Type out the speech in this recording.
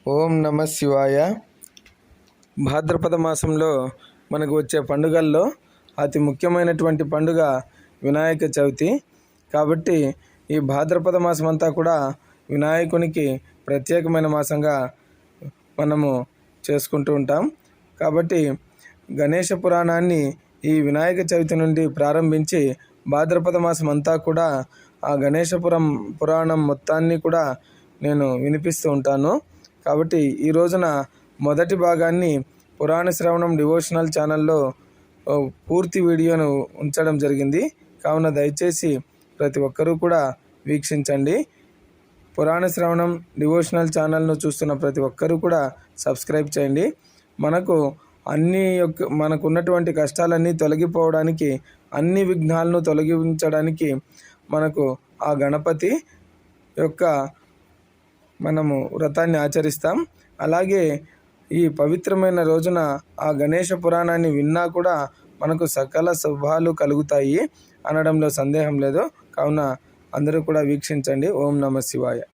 ఓం నమ శివాయ. భాద్రపద మాసంలో మనకు వచ్చే పండుగల్లో అతి ముఖ్యమైనటువంటి పండుగ వినాయక చవితి. కాబట్టి ఈ భాద్రపద మాసం అంతా కూడా వినాయకునికి ప్రత్యేకమైన మాసంగా మనము చేసుకుంటూ ఉంటాం. కాబట్టి గణేష పురాణాన్ని ఈ వినాయక చవితి నుండి ప్రారంభించి భాద్రపద మాసం అంతా కూడా ఆ పురాణం మొత్తాన్ని కూడా నేను వినిపిస్తూ ఉంటాను. కాబట్టి ఈ రోజున మొదటి భాగాన్ని పురాణ శ్రవణం డివోషనల్ ఛానల్లో పూర్తి వీడియోను ఉంచడం జరిగింది. కావున దయచేసి ప్రతి ఒక్కరూ కూడా వీక్షించండి. పురాణ శ్రవణం డివోషనల్ ఛానల్ను చూస్తున్న ప్రతి ఒక్కరూ కూడా సబ్స్క్రైబ్ చేయండి. మనకు ఉన్నటువంటి కష్టాలన్నీ తొలగిపోవడానికి, అన్ని విఘ్నాలను తొలగించడానికి మనకు ఆ గణపతి యొక్క మనము వ్రతాన్ని ఆచరిస్తాం. అలాగే ఈ పవిత్రమైన రోజున ఆ గణేష పురాణాన్ని విన్నా కూడా మనకు సకల శుభాలు కలుగుతాయి అనడంలో సందేహం లేదు. కావున అందరూ కూడా వీక్షించండి. ఓం నమ శివాయ.